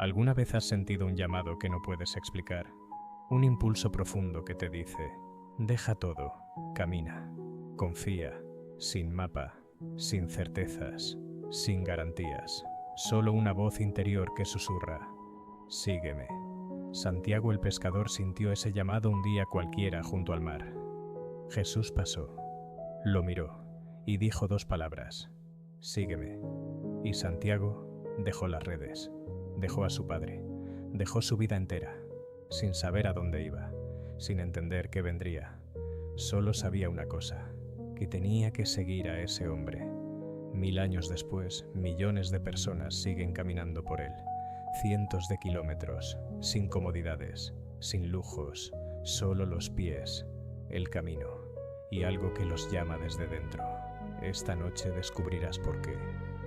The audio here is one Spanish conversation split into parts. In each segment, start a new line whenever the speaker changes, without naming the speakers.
¿Alguna vez has sentido un llamado que no puedes explicar? Un impulso profundo que te dice, deja todo, camina, confía, sin mapa, sin certezas, sin garantías. Solo una voz interior que susurra, sígueme. Santiago el pescador sintió ese llamado un día cualquiera junto al mar. Jesús pasó, lo miró y dijo dos palabras, sígueme. Y Santiago dejó las redes, dejó a su padre, dejó su vida entera, sin saber a dónde iba, sin entender qué vendría. Solo sabía una cosa, que tenía que seguir a ese hombre. 1000 años después, millones de personas siguen caminando por él. Cientos de kilómetros, sin comodidades, sin lujos, solo los pies, el camino y algo que los llama desde dentro. Esta noche descubrirás por qué.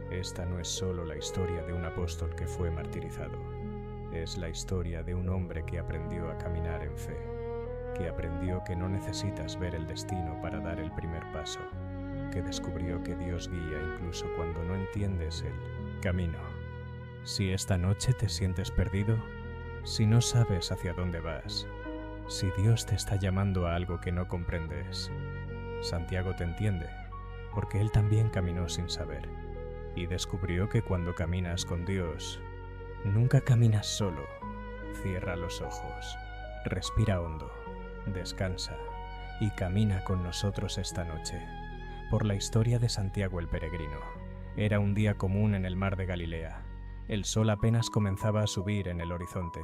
Esta no es solo la historia de un apóstol que fue martirizado. Es la historia de un hombre que aprendió a caminar en fe, que aprendió que no necesitas ver el destino para dar el primer paso, que descubrió que Dios guía incluso cuando no entiendes el camino. Si esta noche te sientes perdido, si no sabes hacia dónde vas, si Dios te está llamando a algo que no comprendes, Santiago te entiende, porque él también caminó sin saber, y descubrió que cuando caminas con Dios, nunca caminas solo. Cierra los ojos, respira hondo, descansa y camina con nosotros esta noche por la historia de Santiago el peregrino. Era un día común en el mar de Galilea. El sol apenas comenzaba a subir en el horizonte,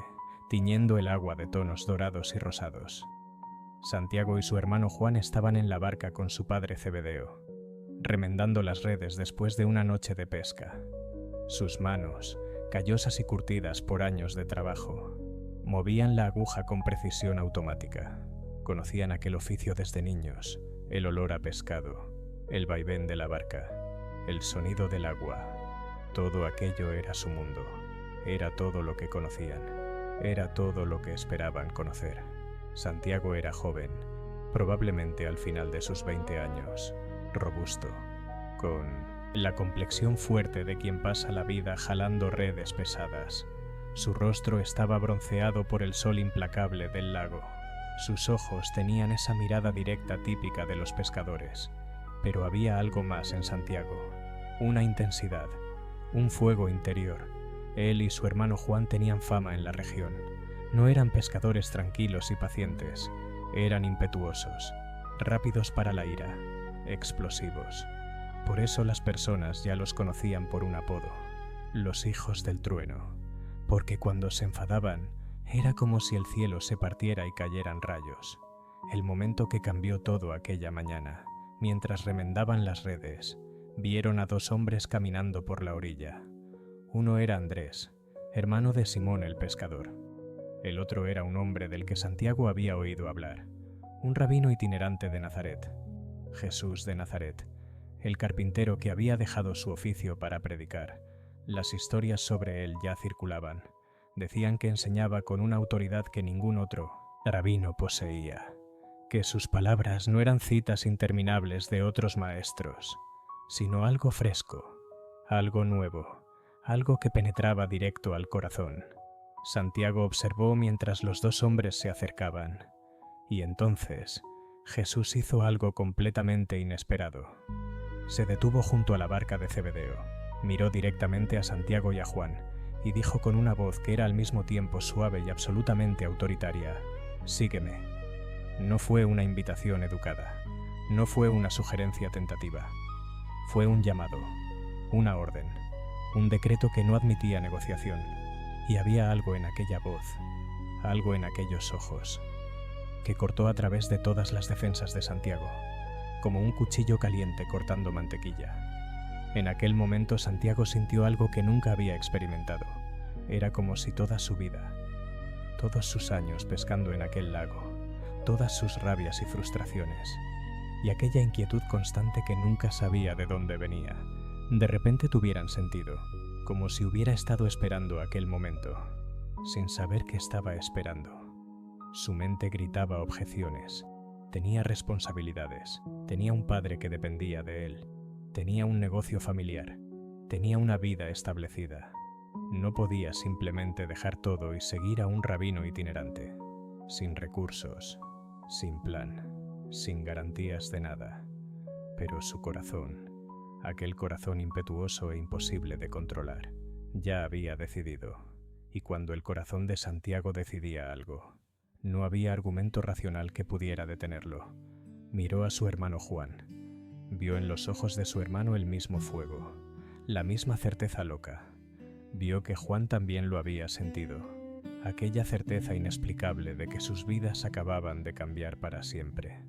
tiñendo el agua de tonos dorados y rosados. Santiago y su hermano Juan estaban en la barca con su padre Zebedeo, remendando las redes después de una noche de pesca. Sus manos, callosas y curtidas por años de trabajo, movían la aguja con precisión automática. Conocían aquel oficio desde niños, el olor a pescado, el vaivén de la barca, el sonido del agua. Todo aquello era su mundo, era todo lo que conocían, era todo lo que esperaban conocer. Santiago era joven, probablemente al final de sus 20 años, robusto, con la complexión fuerte de quien pasa la vida jalando redes pesadas. Su rostro estaba bronceado por el sol implacable del lago. Sus ojos tenían esa mirada directa típica de los pescadores. Pero había algo más en Santiago, una intensidad, un fuego interior. Él y su hermano Juan tenían fama en la región. No eran pescadores tranquilos y pacientes, eran impetuosos, rápidos para la ira, explosivos. Por eso las personas ya los conocían por un apodo, los hijos del trueno, porque cuando se enfadaban era como si el cielo se partiera y cayeran rayos. El momento que cambió todo aquella mañana, mientras remendaban las redes, vieron a dos hombres caminando por la orilla. Uno era Andrés, hermano de Simón el pescador. El otro era un hombre del que Santiago había oído hablar, un rabino itinerante de Nazaret, Jesús de Nazaret, el carpintero que había dejado su oficio para predicar. Las historias sobre él ya circulaban. Decían que enseñaba con una autoridad que ningún otro rabino poseía, que sus palabras no eran citas interminables de otros maestros, sino algo fresco, algo nuevo, algo que penetraba directo al corazón. Santiago observó mientras los dos hombres se acercaban, y entonces Jesús hizo algo completamente inesperado. Se detuvo junto a la barca de Zebedeo, miró directamente a Santiago y a Juan, y dijo con una voz que era al mismo tiempo suave y absolutamente autoritaria, «Sígueme». No fue una invitación educada, no fue una sugerencia tentativa. Fue un llamado, una orden, un decreto que no admitía negociación. Y había algo en aquella voz, algo en aquellos ojos, que cortó a través de todas las defensas de Santiago, como un cuchillo caliente cortando mantequilla. En aquel momento Santiago sintió algo que nunca había experimentado. Era como si toda su vida, todos sus años pescando en aquel lago, todas sus rabias y frustraciones, y aquella inquietud constante que nunca sabía de dónde venía, de repente tuvieran sentido, como si hubiera estado esperando aquel momento, sin saber qué estaba esperando. Su mente gritaba objeciones, tenía responsabilidades, tenía un padre que dependía de él, tenía un negocio familiar, tenía una vida establecida. No podía simplemente dejar todo y seguir a un rabino itinerante, sin recursos, sin plan, sin garantías de nada. Pero su corazón, aquel corazón impetuoso e imposible de controlar, ya había decidido. Y cuando el corazón de Santiago decidía algo, no había argumento racional que pudiera detenerlo. Miró a su hermano Juan. Vio en los ojos de su hermano el mismo fuego, la misma certeza loca. Vio que Juan también lo había sentido, aquella certeza inexplicable de que sus vidas acababan de cambiar para siempre.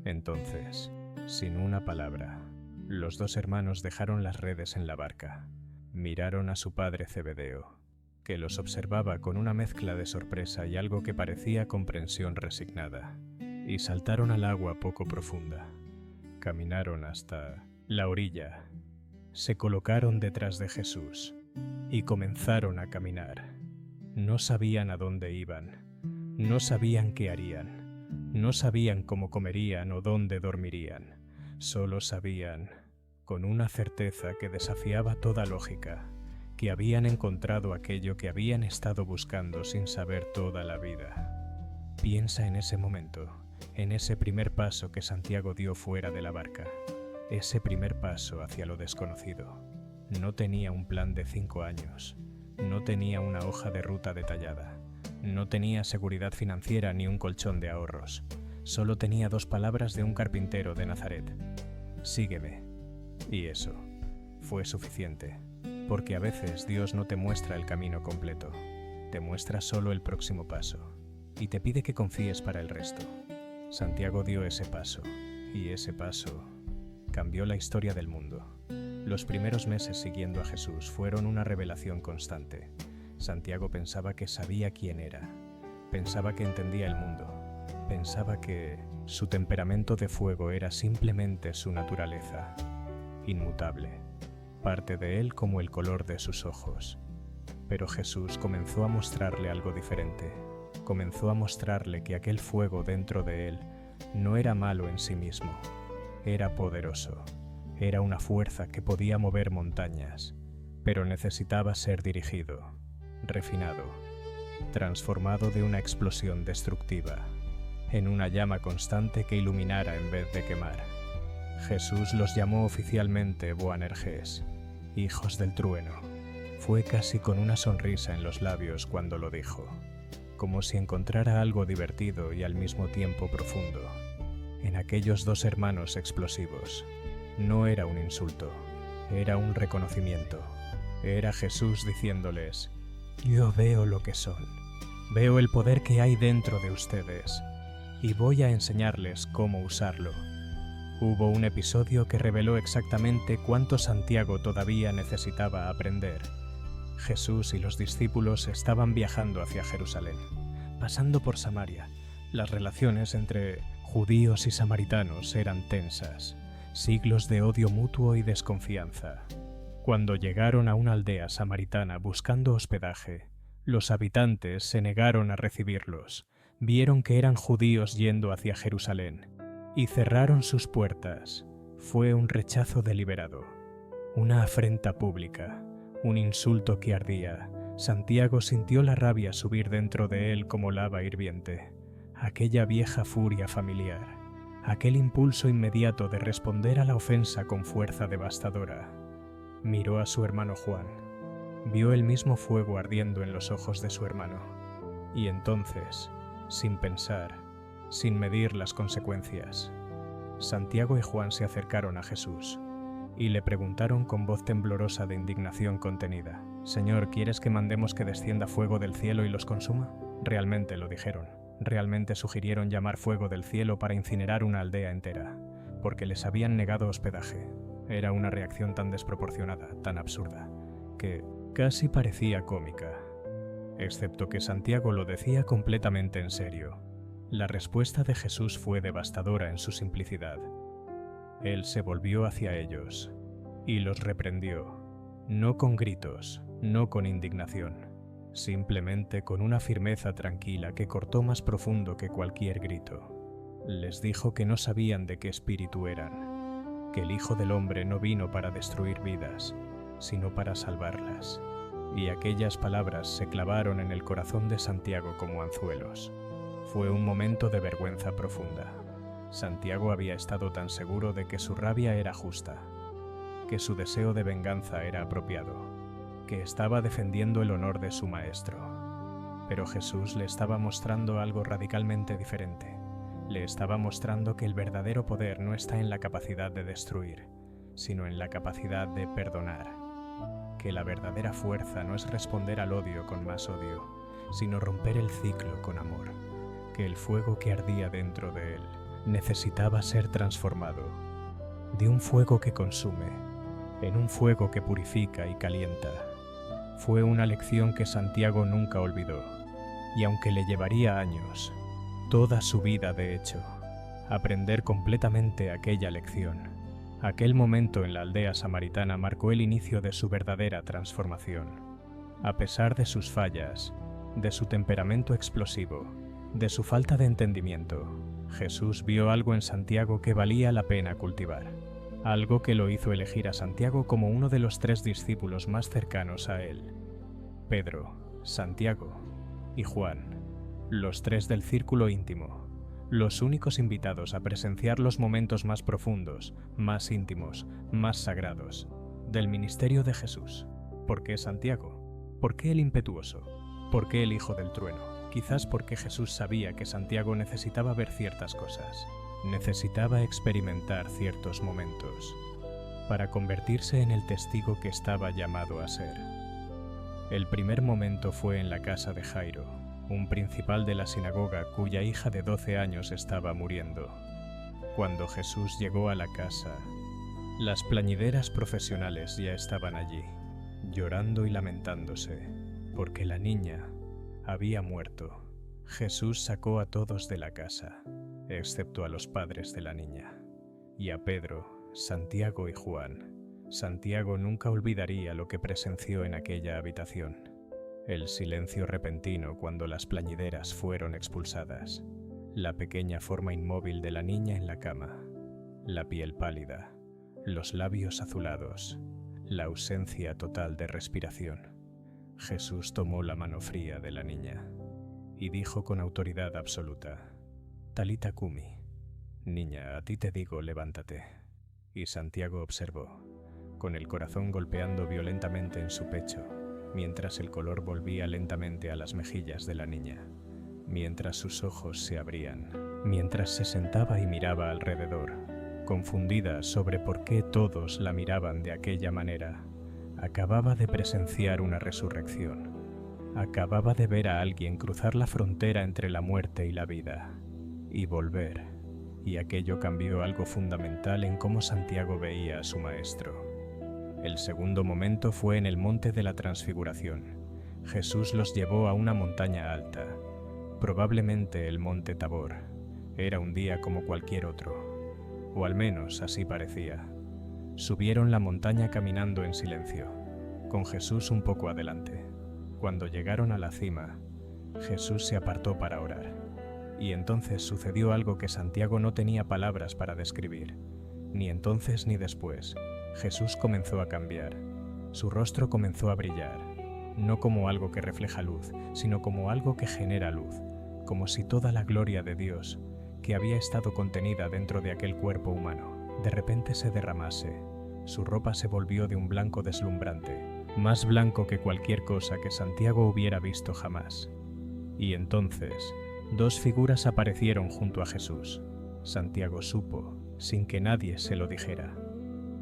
Entonces, sin una palabra, los dos hermanos dejaron las redes en la barca. Miraron a su padre Zebedeo, que los observaba con una mezcla de sorpresa y algo que parecía comprensión resignada, y saltaron al agua poco profunda. Caminaron hasta la orilla, se colocaron detrás de Jesús y comenzaron a caminar. No sabían a dónde iban, no sabían qué harían, no sabían cómo comerían o dónde dormirían, solo sabían, con una certeza que desafiaba toda lógica, que habían encontrado aquello que habían estado buscando sin saber toda la vida. Piensa en ese momento, en ese primer paso que Santiago dio fuera de la barca, ese primer paso hacia lo desconocido. No tenía un plan de 5 años, no tenía una hoja de ruta detallada, no tenía seguridad financiera ni un colchón de ahorros, solo tenía 2 palabras de un carpintero de Nazaret: sígueme. Y eso fue suficiente, porque a veces Dios no te muestra el camino completo, te muestra solo el próximo paso, y te pide que confíes para el resto. Santiago dio ese paso, y ese paso cambió la historia del mundo. Los primeros meses siguiendo a Jesús fueron una revelación constante. Santiago pensaba que sabía quién era, pensaba que entendía el mundo, pensaba que su temperamento de fuego era simplemente su naturaleza, inmutable, parte de él como el color de sus ojos. Pero Jesús comenzó a mostrarle algo diferente. Comenzó a mostrarle que aquel fuego dentro de él no era malo en sí mismo, era poderoso, era una fuerza que podía mover montañas, pero necesitaba ser dirigido, refinado, transformado de una explosión destructiva en una llama constante que iluminara en vez de quemar. Jesús los llamó oficialmente Boanerges, hijos del trueno. Fue casi con una sonrisa en los labios cuando lo dijo, como si encontrara algo divertido y al mismo tiempo profundo en aquellos 2 hermanos explosivos. No era un insulto, era un reconocimiento. Era Jesús diciéndoles: yo veo lo que son, veo el poder que hay dentro de ustedes, y voy a enseñarles cómo usarlo. Hubo un episodio que reveló exactamente cuánto Santiago todavía necesitaba aprender. Jesús y los discípulos estaban viajando hacia Jerusalén, pasando por Samaria. Las relaciones entre judíos y samaritanos eran tensas, siglos de odio mutuo y desconfianza. Cuando llegaron a una aldea samaritana buscando hospedaje, los habitantes se negaron a recibirlos, vieron que eran judíos yendo hacia Jerusalén, y cerraron sus puertas. Fue un rechazo deliberado, una afrenta pública, un insulto que ardía. Santiago sintió la rabia subir dentro de él como lava hirviente, aquella vieja furia familiar, aquel impulso inmediato de responder a la ofensa con fuerza devastadora. Miró a su hermano Juan, vio el mismo fuego ardiendo en los ojos de su hermano, y entonces, sin pensar, sin medir las consecuencias, Santiago y Juan se acercaron a Jesús y le preguntaron con voz temblorosa de indignación contenida: «Señor, ¿quieres que mandemos que descienda fuego del cielo y los consuma?» Realmente lo dijeron. Realmente sugirieron llamar fuego del cielo para incinerar una aldea entera, porque les habían negado hospedaje. Era una reacción tan desproporcionada, tan absurda, que casi parecía cómica. Excepto que Santiago lo decía completamente en serio. La respuesta de Jesús fue devastadora en su simplicidad. Él se volvió hacia ellos y los reprendió, no con gritos, no con indignación, simplemente con una firmeza tranquila que cortó más profundo que cualquier grito. Les dijo que no sabían de qué espíritu eran, que el Hijo del Hombre no vino para destruir vidas, sino para salvarlas. y aquellas palabras se clavaron en el corazón de Santiago como anzuelos. Fue un momento de vergüenza profunda. Santiago había estado tan seguro de que su rabia era justa, que su deseo de venganza era apropiado, que estaba defendiendo el honor de su maestro. Pero Jesús le estaba mostrando algo radicalmente diferente. Le estaba mostrando que el verdadero poder no está en la capacidad de destruir, sino en la capacidad de perdonar. Que la verdadera fuerza no es responder al odio con más odio, sino romper el ciclo con amor. Que el fuego que ardía dentro de él necesitaba ser transformado de un fuego que consume en un fuego que purifica y calienta. Fue una lección que Santiago nunca olvidó, y aunque le llevaría años, toda su vida de hecho, aprender completamente aquella lección, aquel momento en la aldea samaritana marcó el inicio de su verdadera transformación. A pesar de sus fallas, de su temperamento explosivo, de su falta de entendimiento, Jesús vio algo en Santiago que valía la pena cultivar. Algo que lo hizo elegir a Santiago como uno de los 3 discípulos más cercanos a él. Pedro, Santiago y Juan, los 3 del círculo íntimo, los únicos invitados a presenciar los momentos más profundos, más íntimos, más sagrados del ministerio de Jesús. ¿Por qué Santiago? ¿Por qué el impetuoso? ¿Por qué el hijo del trueno? Quizás porque Jesús sabía que Santiago necesitaba ver ciertas cosas. Necesitaba experimentar ciertos momentos para convertirse en el testigo que estaba llamado a ser. El primer momento fue en la casa de Jairo, un principal de la sinagoga cuya hija de 12 años estaba muriendo. Cuando Jesús llegó a la casa, las plañideras profesionales ya estaban allí, llorando y lamentándose, porque la niña había muerto. Jesús sacó a todos de la casa, excepto a los padres de la niña, y a Pedro, Santiago y Juan. Santiago nunca olvidaría lo que presenció en aquella habitación. El silencio repentino cuando las plañideras fueron expulsadas, la pequeña forma inmóvil de la niña en la cama, la piel pálida, los labios azulados, la ausencia total de respiración. Jesús tomó la mano fría de la niña y dijo con autoridad absoluta: Talita Kumi, niña, a ti te digo, levántate. Y Santiago observó, con el corazón golpeando violentamente en su pecho, mientras el color volvía lentamente a las mejillas de la niña, mientras sus ojos se abrían, mientras se sentaba y miraba alrededor, confundida sobre por qué todos la miraban de aquella manera. Acababa de presenciar una resurrección. Acababa de ver a alguien cruzar la frontera entre la muerte y la vida, y volver, y aquello cambió algo fundamental en cómo Santiago veía a su maestro. El segundo momento fue en el monte de la Transfiguración. Jesús los llevó a una montaña alta, probablemente el monte Tabor. Era un día como cualquier otro, o al menos así parecía. Subieron la montaña caminando en silencio, con Jesús un poco adelante. Cuando llegaron a la cima, Jesús se apartó para orar. Y entonces sucedió algo que Santiago no tenía palabras para describir. Ni entonces ni después, Jesús comenzó a cambiar. Su rostro comenzó a brillar, no como algo que refleja luz, sino como algo que genera luz, como si toda la gloria de Dios, que había estado contenida dentro de aquel cuerpo humano, de repente se derramase. Su ropa se volvió de un blanco deslumbrante, más blanco que cualquier cosa que Santiago hubiera visto jamás. Y entonces, 2 figuras aparecieron junto a Jesús. Santiago supo, sin que nadie se lo dijera,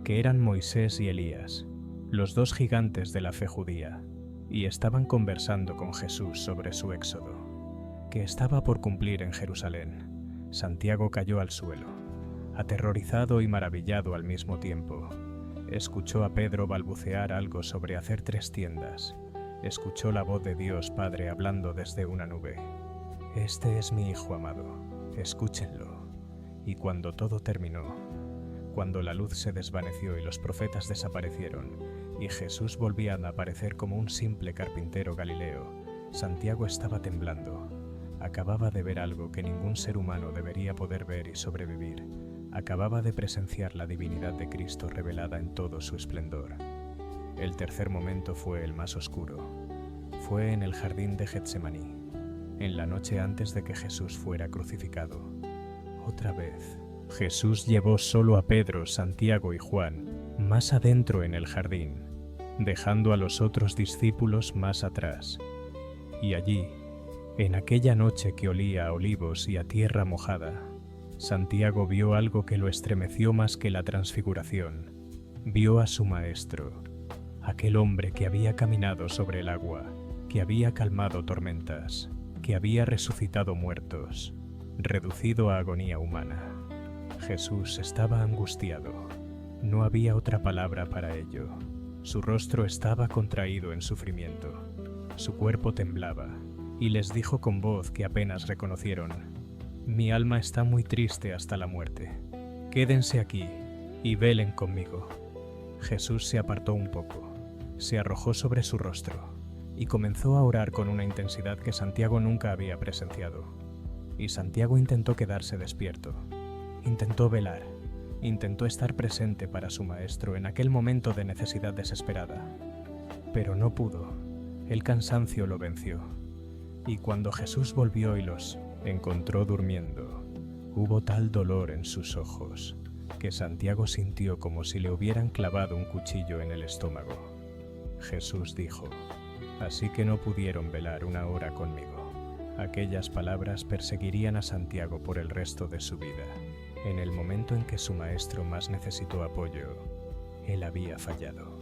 que eran Moisés y Elías, los 2 gigantes de la fe judía, y estaban conversando con Jesús sobre su éxodo, que estaba por cumplir en Jerusalén. Santiago cayó al suelo, aterrorizado y maravillado al mismo tiempo. Escuchó a Pedro balbucear algo sobre hacer 3 tiendas. Escuchó la voz de Dios Padre hablando desde una nube. Este es mi Hijo amado, escúchenlo. Y cuando todo terminó, cuando la luz se desvaneció y los profetas desaparecieron, y Jesús volvía a aparecer como un simple carpintero galileo, Santiago estaba temblando. Acababa de ver algo que ningún ser humano debería poder ver y sobrevivir. Acababa de presenciar la divinidad de Cristo revelada en todo su esplendor. El tercer momento fue el más oscuro. Fue en el jardín de Getsemaní, en la noche antes de que Jesús fuera crucificado. Otra vez, Jesús llevó solo a Pedro, Santiago y Juan más adentro en el jardín, dejando a los otros discípulos más atrás. Y allí, en aquella noche que olía a olivos y a tierra mojada, Santiago vio algo que lo estremeció más que la transfiguración. Vio a su maestro, aquel hombre que había caminado sobre el agua, que había calmado tormentas, que había resucitado muertos, reducido a agonía humana. Jesús estaba angustiado. No había otra palabra para ello. Su rostro estaba contraído en sufrimiento. Su cuerpo temblaba, y les dijo con voz que apenas reconocieron: «Mi alma está muy triste hasta la muerte. Quédense aquí y velen conmigo». Jesús se apartó un poco, se arrojó sobre su rostro y comenzó a orar con una intensidad que Santiago nunca había presenciado. Y Santiago intentó quedarse despierto, intentó velar, intentó estar presente para su maestro en aquel momento de necesidad desesperada. Pero no pudo, el cansancio lo venció. Y cuando Jesús volvió y los encontró durmiendo, hubo tal dolor en sus ojos que Santiago sintió como si le hubieran clavado un cuchillo en el estómago. Jesús dijo: «Así que no pudieron velar una hora conmigo». Aquellas palabras perseguirían a Santiago por el resto de su vida. En el momento en que su maestro más necesitó apoyo, él había fallado.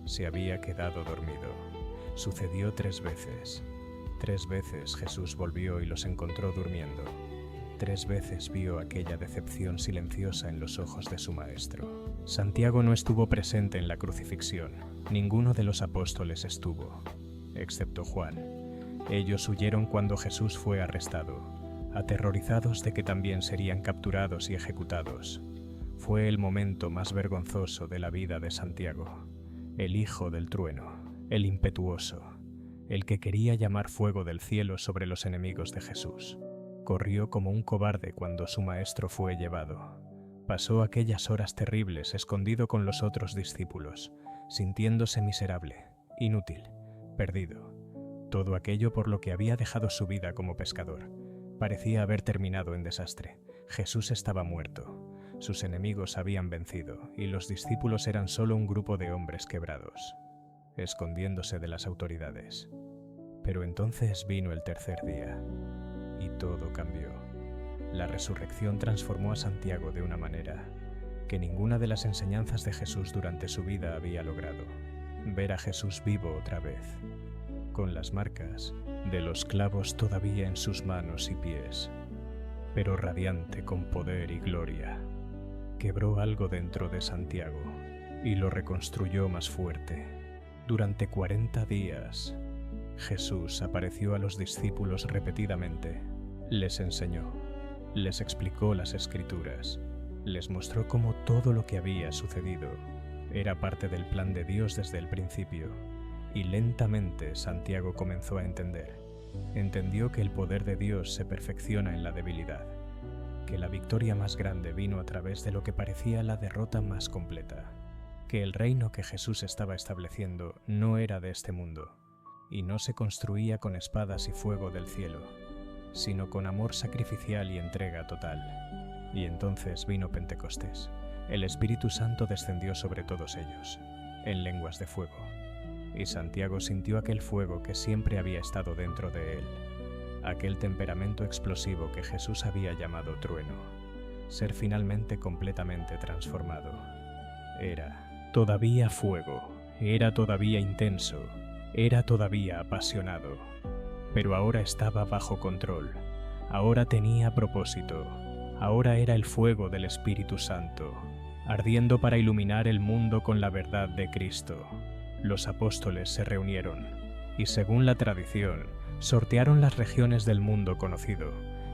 Se había quedado dormido. Sucedió 3 veces. 3 veces Jesús volvió y los encontró durmiendo. 3 veces vio aquella decepción silenciosa en los ojos de su maestro. Santiago no estuvo presente en la crucifixión. Ninguno de los apóstoles estuvo, excepto Juan. Ellos huyeron cuando Jesús fue arrestado, aterrorizados de que también serían capturados y ejecutados. Fue el momento más vergonzoso de la vida de Santiago, el hijo del trueno, el impetuoso, el que quería llamar fuego del cielo sobre los enemigos de Jesús. Corrió como un cobarde cuando su maestro fue llevado. Pasó aquellas horas terribles escondido con los otros discípulos, sintiéndose miserable, inútil, perdido. Todo aquello por lo que había dejado su vida como pescador parecía haber terminado en desastre. Jesús estaba muerto, sus enemigos habían vencido y los discípulos eran solo un grupo de hombres quebrados, escondiéndose de las autoridades. Pero entonces vino el tercer día y todo cambió. La resurrección transformó a Santiago de una manera que ninguna de las enseñanzas de Jesús durante su vida había logrado. Ver a Jesús vivo otra vez, con las marcas de los clavos todavía en sus manos y pies, pero radiante con poder y gloria. Quebró algo dentro de Santiago y lo reconstruyó más fuerte. Durante 40 días, Jesús apareció a los discípulos repetidamente. Les enseñó, les explicó las Escrituras, les mostró cómo todo lo que había sucedido era parte del plan de Dios desde el principio. Y lentamente Santiago comenzó a entender. Entendió que el poder de Dios se perfecciona en la debilidad, que la victoria más grande vino a través de lo que parecía la derrota más completa, que el reino que Jesús estaba estableciendo no era de este mundo, y no se construía con espadas y fuego del cielo, sino con amor sacrificial y entrega total. Y entonces vino Pentecostés. El Espíritu Santo descendió sobre todos ellos, en lenguas de fuego. Y Santiago sintió aquel fuego que siempre había estado dentro de él, aquel temperamento explosivo que Jesús había llamado trueno, ser finalmente completamente transformado. Era todavía fuego, era todavía intenso, era todavía apasionado, pero ahora estaba bajo control, ahora tenía propósito, ahora era el fuego del Espíritu Santo, ardiendo para iluminar el mundo con la verdad de Cristo. Los apóstoles se reunieron y, según la tradición, sortearon las regiones del mundo conocido,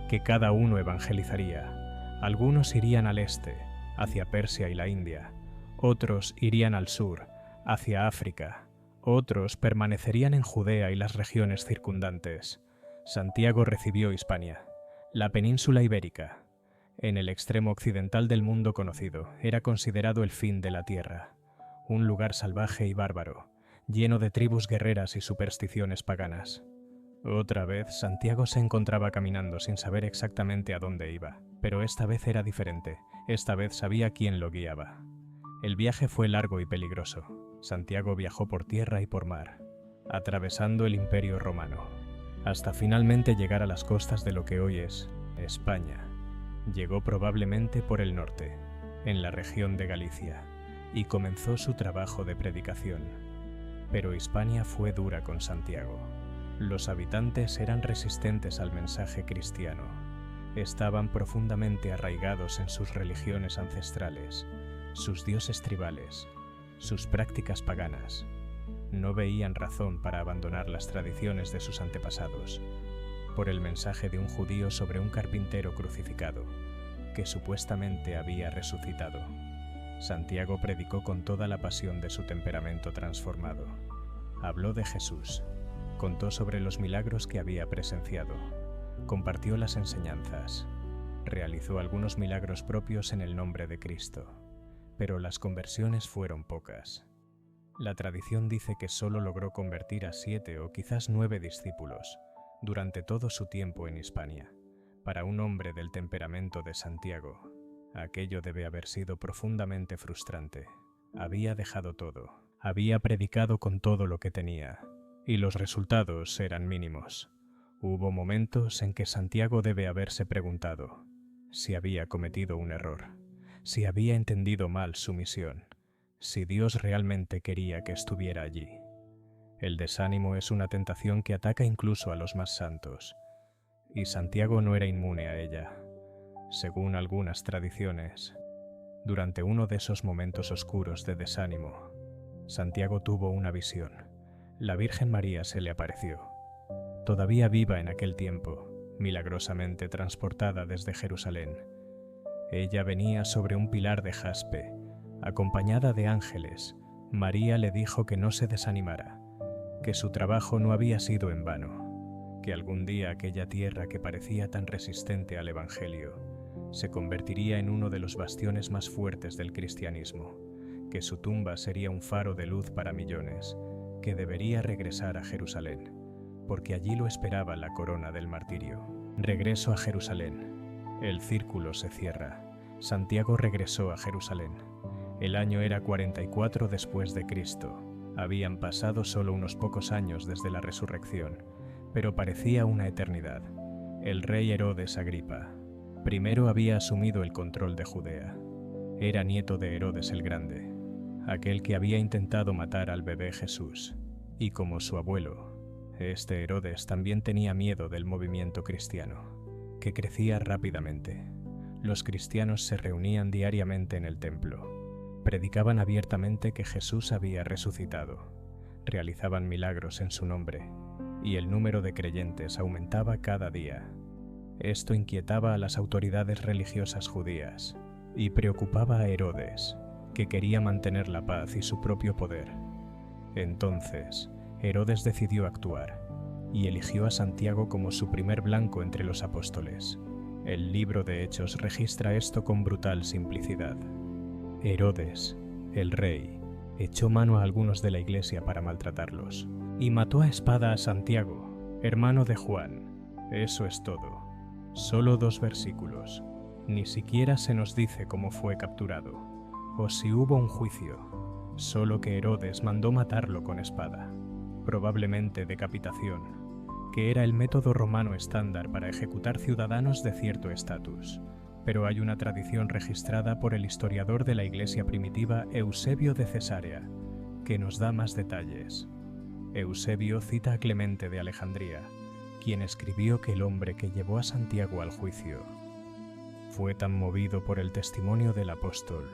que cada uno evangelizaría. Algunos irían al este, hacia Persia y la India, otros irían al sur, hacia África, otros permanecerían en Judea y las regiones circundantes. Santiago recibió Hispania, la península ibérica. En el extremo occidental del mundo conocido, era considerado el fin de la tierra. un lugar salvaje y bárbaro, lleno de tribus guerreras y supersticiones paganas. Otra vez, Santiago se encontraba caminando sin saber exactamente a dónde iba, pero esta vez era diferente. Esta vez sabía quién lo guiaba. El viaje fue largo y peligroso. Santiago viajó por tierra y por mar, atravesando el Imperio Romano, hasta finalmente llegar a las costas de lo que hoy es España. Llegó probablemente por el norte, en la región de Galicia, y comenzó su trabajo de predicación. Pero Hispania fue dura con Santiago. Los habitantes eran resistentes al mensaje cristiano. Estaban profundamente arraigados en sus religiones ancestrales, sus dioses tribales, sus prácticas paganas. No veían razón para abandonar las tradiciones de sus antepasados por el mensaje de un judío sobre un carpintero crucificado, que supuestamente había resucitado. Santiago predicó con toda la pasión de su temperamento transformado. Habló de Jesús, contó sobre los milagros que había presenciado, compartió las enseñanzas, realizó algunos milagros propios en el nombre de Cristo, pero las conversiones fueron pocas. La tradición dice que solo logró convertir a 7 o quizás 9 discípulos durante todo su tiempo en Hispania. Para un hombre del temperamento de Santiago, aquello debe haber sido profundamente frustrante. Había dejado todo, había predicado con todo lo que tenía, y los resultados eran mínimos. Hubo momentos en que Santiago debe haberse preguntado si había cometido un error, si había entendido mal su misión, si Dios realmente quería que estuviera allí. El desánimo es una tentación que ataca incluso a los más santos, y Santiago no era inmune a ella. Según algunas tradiciones, durante uno de esos momentos oscuros de desánimo, Santiago tuvo una visión. La Virgen María se le apareció, todavía viva en aquel tiempo, milagrosamente transportada desde Jerusalén. Ella venía sobre un pilar de jaspe, acompañada de ángeles. María le dijo que no se desanimara, que su trabajo no había sido en vano, que algún día aquella tierra que parecía tan resistente al Evangelio se convertiría en uno de los bastiones más fuertes del cristianismo, que su tumba sería un faro de luz para millones, que debería regresar a Jerusalén, porque allí lo esperaba la corona del martirio. Regreso a Jerusalén. El círculo se cierra. Santiago regresó a Jerusalén. El año era 44 después de Cristo. Habían pasado solo unos pocos años desde la resurrección, pero parecía una eternidad. El rey Herodes Agripa primero había asumido el control de Judea. Era nieto de Herodes el Grande, aquel que había intentado matar al bebé Jesús, y como su abuelo, este Herodes también tenía miedo del movimiento cristiano, que crecía rápidamente. Los cristianos se reunían diariamente en el templo, predicaban abiertamente que Jesús había resucitado, realizaban milagros en su nombre, y el número de creyentes aumentaba cada día. Esto inquietaba a las autoridades religiosas judías y preocupaba a Herodes, que quería mantener la paz y su propio poder. Entonces, Herodes decidió actuar y eligió a Santiago como su primer blanco entre los apóstoles. El libro de Hechos registra esto con brutal simplicidad. Herodes, el rey, echó mano a algunos de la iglesia para maltratarlos y mató a espada a Santiago, hermano de Juan. Eso es todo. Solo 2 versículos. Ni siquiera se nos dice cómo fue capturado o si hubo un juicio, solo que Herodes mandó matarlo con espada, probablemente decapitación, que era el método romano estándar para ejecutar ciudadanos de cierto estatus. Pero hay una tradición registrada por el historiador de la Iglesia primitiva Eusebio de Cesarea, que nos da más detalles. Eusebio cita a Clemente de Alejandría, quien escribió que el hombre que llevó a Santiago al juicio fue tan movido por el testimonio del apóstol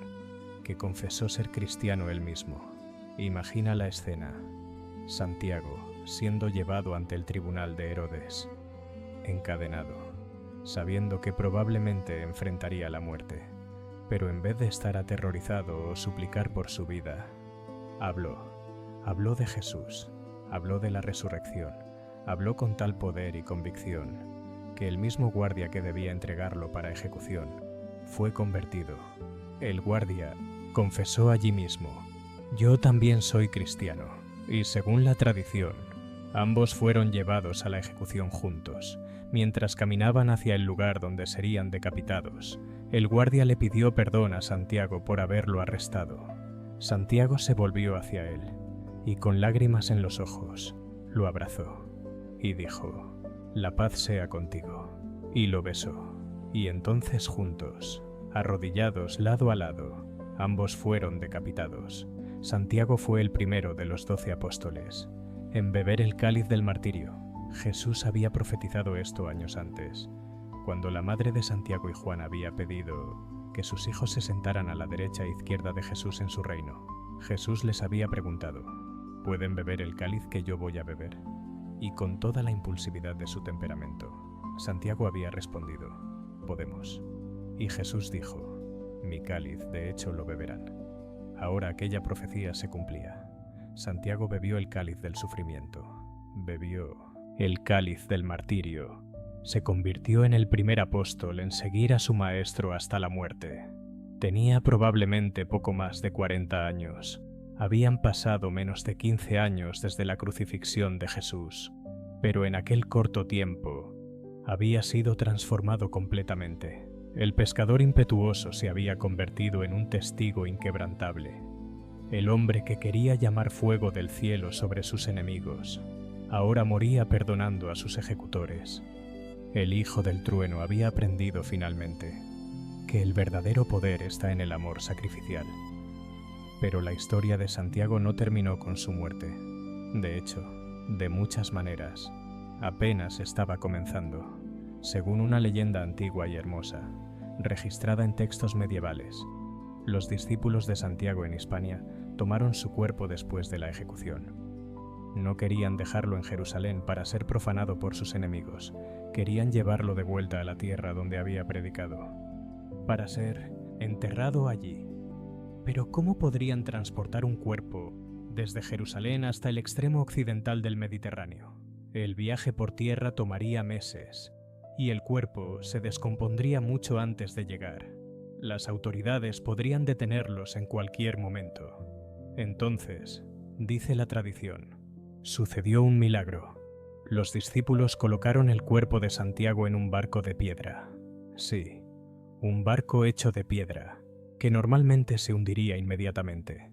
que confesó ser cristiano él mismo. Imagina la escena: Santiago siendo llevado ante el tribunal de Herodes, encadenado, sabiendo que probablemente enfrentaría la muerte, pero en vez de estar aterrorizado o suplicar por su vida, habló de Jesús, habló de la resurrección, habló con tal poder y convicción que el mismo guardia que debía entregarlo para ejecución fue convertido. El guardia confesó allí mismo: Yo también soy cristiano, y según la tradición, ambos fueron llevados a la ejecución juntos. Mientras caminaban hacia el lugar donde serían decapitados, el guardia le pidió perdón a Santiago por haberlo arrestado. Santiago se volvió hacia él, y con lágrimas en los ojos, lo abrazó, y dijo: «La paz sea contigo», y lo besó. Y entonces juntos, arrodillados lado a lado, ambos fueron decapitados. Santiago fue el primero de los 12 apóstoles en beber el cáliz del martirio. Jesús había profetizado esto años antes, cuando la madre de Santiago y Juan había pedido que sus hijos se sentaran a la derecha e izquierda de Jesús en su reino. Jesús les había preguntado: ¿pueden beber el cáliz que yo voy a beber? Y con toda la impulsividad de su temperamento, Santiago había respondido: podemos. Y Jesús dijo: mi cáliz, de hecho, lo beberán. Ahora aquella profecía se cumplía. Santiago bebió el cáliz del sufrimiento, bebió el cáliz del martirio. Se convirtió en el primer apóstol en seguir a su maestro hasta la muerte. Tenía probablemente poco más de 40 años. Habían pasado menos de 15 años desde la crucifixión de Jesús, pero en aquel corto tiempo había sido transformado completamente. El pescador impetuoso se había convertido en un testigo inquebrantable. El hombre que quería llamar fuego del cielo sobre sus enemigos, ahora moría perdonando a sus ejecutores. El hijo del trueno había aprendido finalmente que el verdadero poder está en el amor sacrificial. Pero la historia de Santiago no terminó con su muerte. De hecho, de muchas maneras, apenas estaba comenzando. Según una leyenda antigua y hermosa, registrada en textos medievales, los discípulos de Santiago en Hispania tomaron su cuerpo después de la ejecución. No querían dejarlo en Jerusalén para ser profanado por sus enemigos. Querían llevarlo de vuelta a la tierra donde había predicado, para ser enterrado allí. Pero ¿cómo podrían transportar un cuerpo desde Jerusalén hasta el extremo occidental del Mediterráneo? El viaje por tierra tomaría meses, y el cuerpo se descompondría mucho antes de llegar. Las autoridades podrían detenerlos en cualquier momento. Entonces, dice la tradición, sucedió un milagro. Los discípulos colocaron el cuerpo de Santiago en un barco de piedra. Sí, un barco hecho de piedra, que normalmente se hundiría inmediatamente,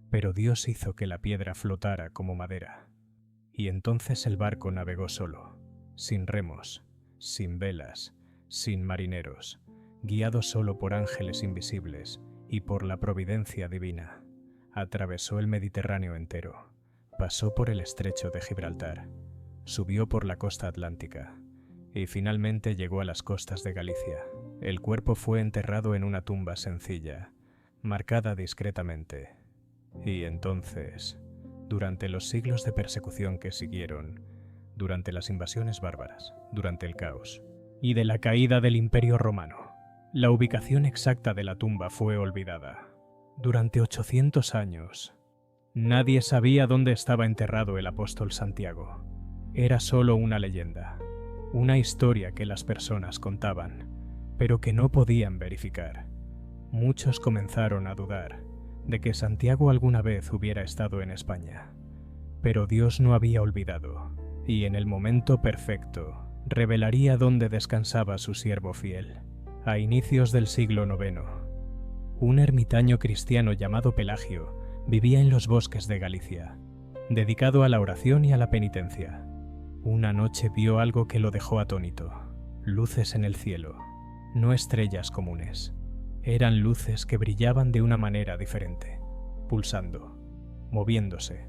pero Dios hizo que la piedra flotara como madera. Y entonces el barco navegó solo, sin remos, sin velas, sin marineros, guiado solo por ángeles invisibles y por la providencia divina. Atravesó el Mediterráneo entero, pasó por el estrecho de Gibraltar, subió por la costa atlántica y finalmente llegó a las costas de Galicia. El cuerpo fue enterrado en una tumba sencilla, marcada discretamente. Y entonces, durante los siglos de persecución que siguieron, durante las invasiones bárbaras, durante el caos y de la caída del Imperio Romano, la ubicación exacta de la tumba fue olvidada. Durante 800 años, nadie sabía dónde estaba enterrado el apóstol Santiago. Era solo una leyenda, una historia que las personas contaban, pero que no podían verificar. Muchos comenzaron a dudar de que Santiago alguna vez hubiera estado en España. Pero Dios no había olvidado, y en el momento perfecto revelaría dónde descansaba su siervo fiel. A inicios del siglo IX, un ermitaño cristiano llamado Pelagio vivía en los bosques de Galicia, dedicado a la oración y a la penitencia. Una noche vio algo que lo dejó atónito: luces en el cielo, no estrellas comunes. Eran luces que brillaban de una manera diferente, pulsando, moviéndose,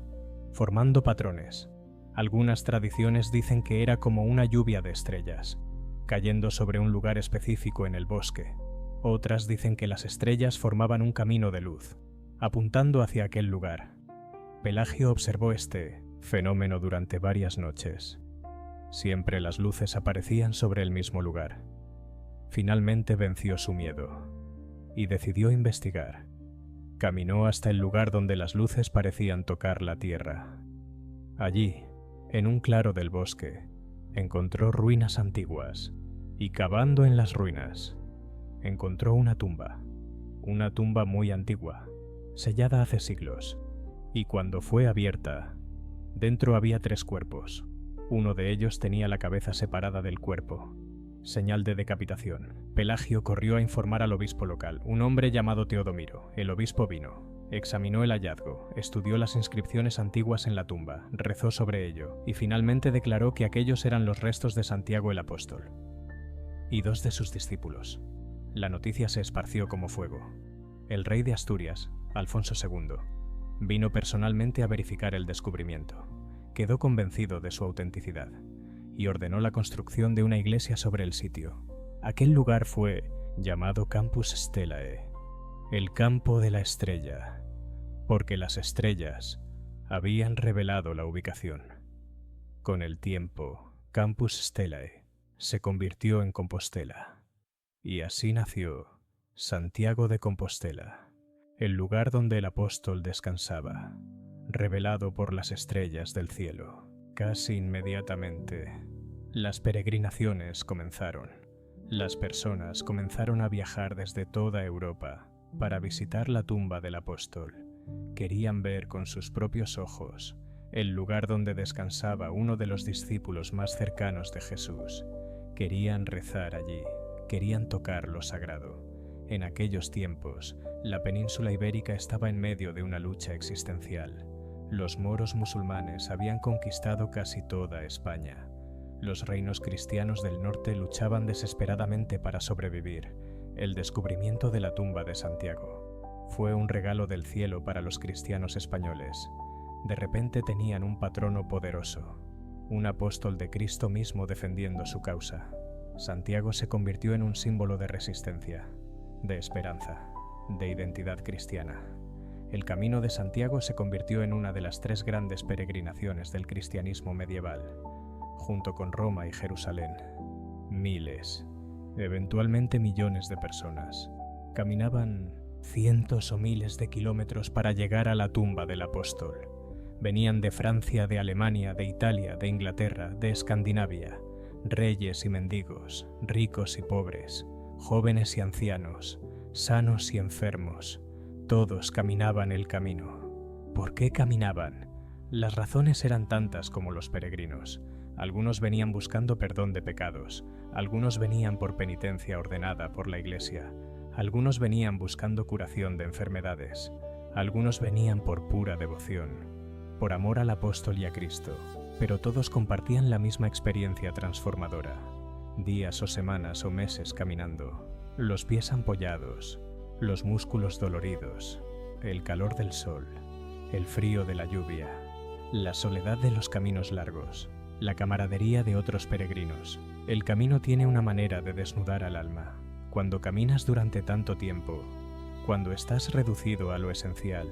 formando patrones. Algunas tradiciones dicen que era como una lluvia de estrellas, cayendo sobre un lugar específico en el bosque. Otras dicen que las estrellas formaban un camino de luz, apuntando hacia aquel lugar. Pelagio observó este fenómeno durante varias noches. Siempre las luces aparecían sobre el mismo lugar. Finalmente venció su miedo y decidió investigar. Caminó hasta el lugar donde las luces parecían tocar la tierra. Allí, en un claro del bosque, encontró ruinas antiguas, y cavando en las ruinas, encontró una tumba muy antigua, sellada hace siglos, y cuando fue abierta, dentro había 3 cuerpos. Uno de ellos tenía la cabeza separada del cuerpo, señal de decapitación. Pelagio corrió a informar al obispo local, un hombre llamado Teodomiro. El obispo vino, examinó el hallazgo, estudió las inscripciones antiguas en la tumba, rezó sobre ello y finalmente declaró que aquellos eran los restos de Santiago el apóstol y 2 de sus discípulos. La noticia se esparció como fuego. El rey de Asturias, Alfonso II, vino personalmente a verificar el descubrimiento. Quedó convencido de su autenticidad y ordenó la construcción de una iglesia sobre el sitio. Aquel lugar fue llamado Campus Stellae, el campo de la estrella, porque las estrellas habían revelado la ubicación. Con el tiempo, Campus Stellae se convirtió en Compostela, y así nació Santiago de Compostela, el lugar donde el apóstol descansaba, revelado por las estrellas del cielo. Casi inmediatamente, las peregrinaciones comenzaron. Las personas comenzaron a viajar desde toda Europa para visitar la tumba del apóstol. Querían ver con sus propios ojos el lugar donde descansaba uno de los discípulos más cercanos de Jesús. Querían rezar allí, querían tocar lo sagrado. En aquellos tiempos, la península ibérica estaba en medio de una lucha existencial. Los moros musulmanes habían conquistado casi toda España. Los reinos cristianos del norte luchaban desesperadamente para sobrevivir. El descubrimiento de la tumba de Santiago fue un regalo del cielo para los cristianos españoles. De repente tenían un patrono poderoso, un apóstol de Cristo mismo defendiendo su causa. Santiago se convirtió en un símbolo de resistencia, de esperanza, de identidad cristiana. El Camino de Santiago se convirtió en una de las 3 grandes peregrinaciones del cristianismo medieval, junto con Roma y Jerusalén. Miles, eventualmente millones de personas, caminaban cientos o miles de kilómetros para llegar a la tumba del apóstol. Venían de Francia, de Alemania, de Italia, de Inglaterra, de Escandinavia, reyes y mendigos, ricos y pobres, jóvenes y ancianos, sanos y enfermos. Todos caminaban el camino. ¿Por qué caminaban? Las razones eran tantas como los peregrinos. Algunos venían buscando perdón de pecados, algunos venían por penitencia ordenada por la Iglesia, algunos venían buscando curación de enfermedades, algunos venían por pura devoción, por amor al apóstol y a Cristo, pero todos compartían la misma experiencia transformadora. Días o semanas o meses caminando, los pies ampollados, los músculos doloridos, el calor del sol, el frío de la lluvia, la soledad de los caminos largos, la camaradería de otros peregrinos. El camino tiene una manera de desnudar al alma. Cuando caminas durante tanto tiempo, cuando estás reducido a lo esencial,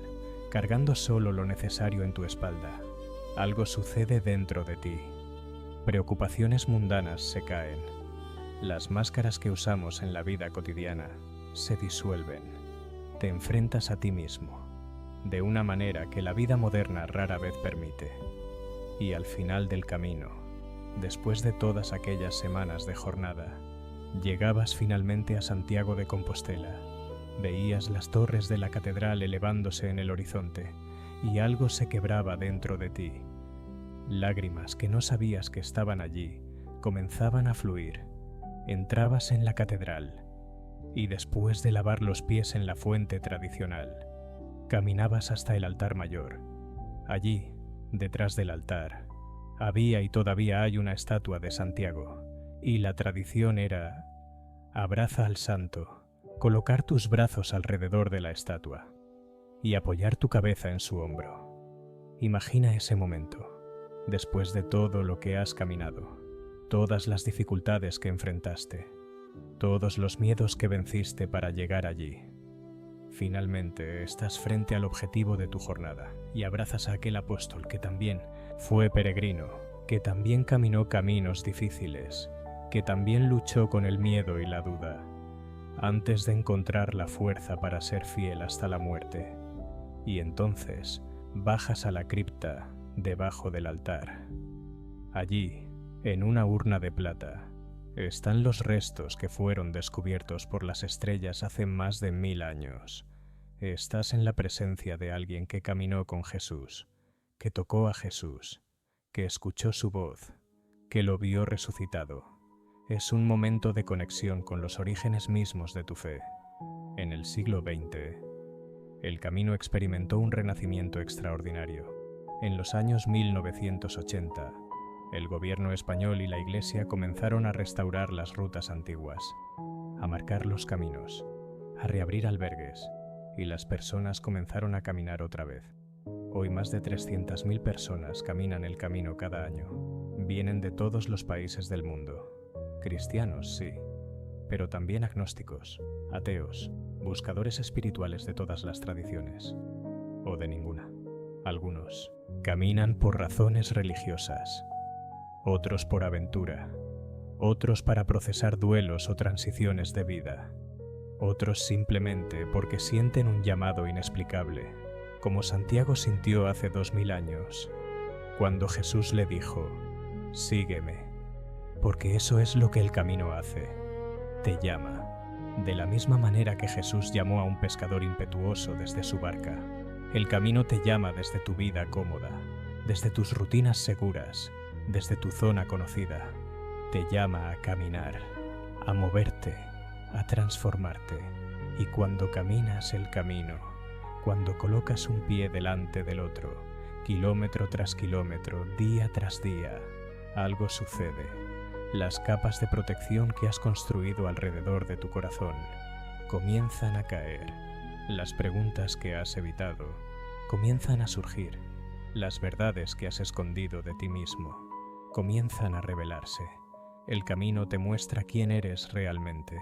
cargando solo lo necesario en tu espalda, algo sucede dentro de ti. Preocupaciones mundanas se caen. Las máscaras que usamos en la vida cotidiana se disuelven. Te enfrentas a ti mismo, de una manera que la vida moderna rara vez permite. Y al final del camino, después de todas aquellas semanas de jornada, llegabas finalmente a Santiago de Compostela. Veías las torres de la catedral elevándose en el horizonte y algo se quebraba dentro de ti. Lágrimas que no sabías que estaban allí comenzaban a fluir. Entrabas en la catedral y después de lavar los pies en la fuente tradicional, caminabas hasta el altar mayor. Allí, detrás del altar, había y todavía hay una estatua de Santiago, y la tradición era: abraza al santo, colocar tus brazos alrededor de la estatua y apoyar tu cabeza en su hombro. Imagina ese momento, después de todo lo que has caminado, todas las dificultades que enfrentaste, todos los miedos que venciste para llegar allí. Finalmente estás frente al objetivo de tu jornada y abrazas a aquel apóstol que también fue peregrino, que también caminó caminos difíciles, que también luchó con el miedo y la duda, antes de encontrar la fuerza para ser fiel hasta la muerte. Y entonces bajas a la cripta debajo del altar. Allí, en una urna de plata, están los restos que fueron descubiertos por las estrellas hace más de 1000 años. Estás en la presencia de alguien que caminó con Jesús, que tocó a Jesús, que escuchó su voz, que lo vio resucitado. Es un momento de conexión con los orígenes mismos de tu fe. En el siglo XX, el camino experimentó un renacimiento extraordinario. En los años 1980, el gobierno español y la Iglesia comenzaron a restaurar las rutas antiguas, a marcar los caminos, a reabrir albergues, y las personas comenzaron a caminar otra vez. Hoy más de 300.000 personas caminan el camino cada año. Vienen de todos los países del mundo. Cristianos, sí, pero también agnósticos, ateos, buscadores espirituales de todas las tradiciones, o de ninguna. Algunos caminan por razones religiosas, otros por aventura, otros para procesar duelos o transiciones de vida, otros simplemente porque sienten un llamado inexplicable, como Santiago sintió hace 2000 años, cuando Jesús le dijo: «Sígueme», porque eso es lo que el camino hace, te llama, de la misma manera que Jesús llamó a un pescador impetuoso desde su barca. El camino te llama desde tu vida cómoda, desde tus rutinas seguras, desde tu zona conocida. Te llama a caminar, a moverte, a transformarte. Y cuando caminas el camino, cuando colocas un pie delante del otro, kilómetro tras kilómetro, día tras día, algo sucede. Las capas de protección que has construido alrededor de tu corazón comienzan a caer. Las preguntas que has evitado comienzan a surgir. Las verdades que has escondido de ti mismo comienzan a revelarse. El camino te muestra quién eres realmente,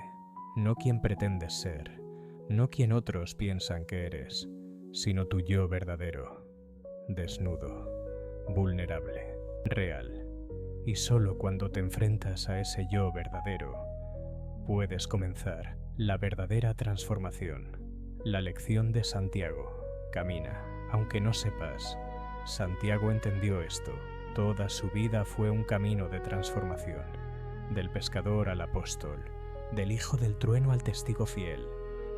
no quién pretendes ser, no quién otros piensan que eres, sino tu yo verdadero, desnudo, vulnerable, real. Y solo cuando te enfrentas a ese yo verdadero, puedes comenzar la verdadera transformación. La lección de Santiago: camina, aunque no sepas. Santiago entendió esto. Toda su vida fue un camino de transformación. Del pescador al apóstol, del hijo del trueno al testigo fiel,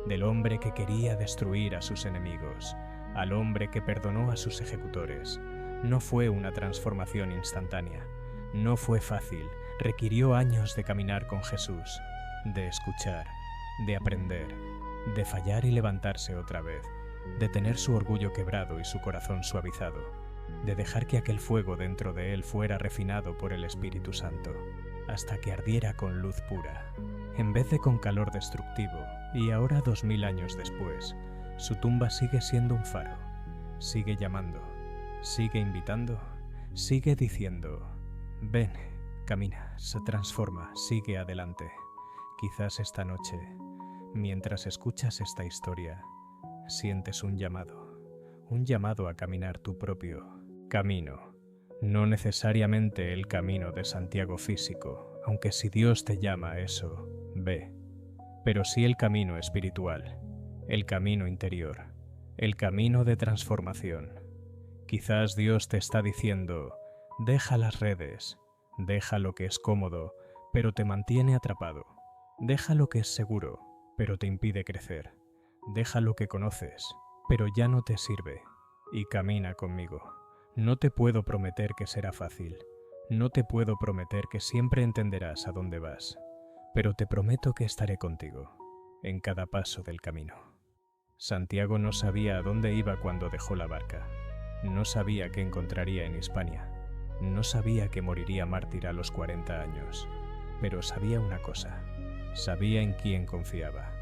del hombre que quería destruir a sus enemigos, al hombre que perdonó a sus ejecutores. No fue una transformación instantánea. No fue fácil, requirió años de caminar con Jesús, de escuchar, de aprender, de fallar y levantarse otra vez, de tener su orgullo quebrado y su corazón suavizado, de dejar que aquel fuego dentro de él fuera refinado por el Espíritu Santo, hasta que ardiera con luz pura, en vez de con calor destructivo. Y ahora, 2000 años después, su tumba sigue siendo un faro, sigue llamando, sigue invitando, sigue diciendo: ven, camina, se transforma, sigue adelante. Quizás esta noche, mientras escuchas esta historia, sientes un llamado a caminar tu propio camino. No necesariamente el camino de Santiago físico, aunque si Dios te llama a eso, ve. Pero sí el camino espiritual, el camino interior, el camino de transformación. Quizás Dios te está diciendo: deja las redes, deja lo que es cómodo, pero te mantiene atrapado. Deja lo que es seguro, pero te impide crecer. Deja lo que conoces, pero ya no te sirve, y camina conmigo. No te puedo prometer que será fácil, no te puedo prometer que siempre entenderás a dónde vas, pero te prometo que estaré contigo, en cada paso del camino. Santiago no sabía a dónde iba cuando dejó la barca. No sabía qué encontraría en Hispania. No sabía que moriría mártir a los 40 años. Pero sabía una cosa. Sabía en quién confiaba.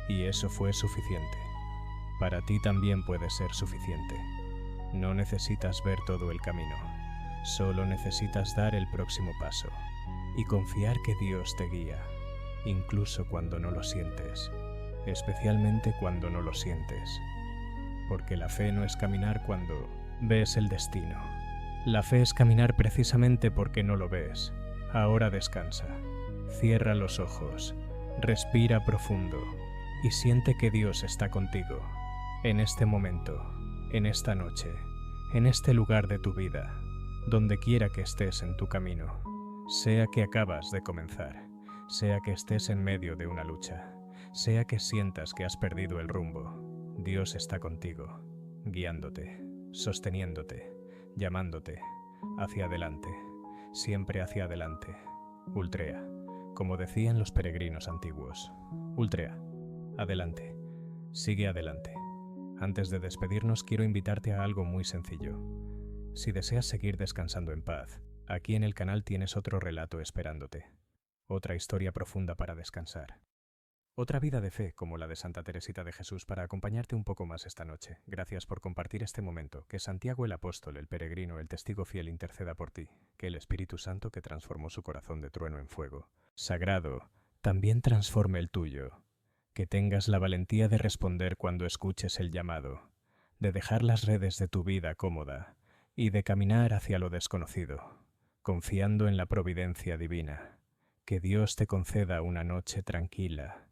Y eso fue suficiente. Para ti también puede ser suficiente. No necesitas ver todo el camino. Solo necesitas dar el próximo paso. Y confiar que Dios te guía. Incluso cuando no lo sientes. Especialmente cuando no lo sientes. Porque la fe no es caminar cuando ves el destino. La fe es caminar precisamente porque no lo ves. Ahora descansa, cierra los ojos, respira profundo y siente que Dios está contigo, en este momento, en esta noche, en este lugar de tu vida, donde quiera que estés en tu camino, sea que acabas de comenzar, sea que estés en medio de una lucha, sea que sientas que has perdido el rumbo. Dios está contigo, guiándote, sosteniéndote, llamándote, hacia adelante, siempre hacia adelante. Ultrea, como decían los peregrinos antiguos. Ultrea, adelante, sigue adelante. Antes de despedirnos quiero invitarte a algo muy sencillo. Si deseas seguir descansando en paz, aquí en el canal tienes otro relato esperándote. Otra historia profunda para descansar. Otra vida de fe como la de Santa Teresita de Jesús para acompañarte un poco más esta noche. Gracias por compartir este momento. Que Santiago el apóstol, el peregrino, el testigo fiel interceda por ti. Que el Espíritu Santo que transformó su corazón de trueno en fuego sagrado también transforme el tuyo. Que tengas la valentía de responder cuando escuches el llamado, de dejar las redes de tu vida cómoda y de caminar hacia lo desconocido, confiando en la providencia divina. Que Dios te conceda una noche tranquila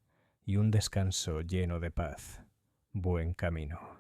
y un descanso lleno de paz. Buen camino.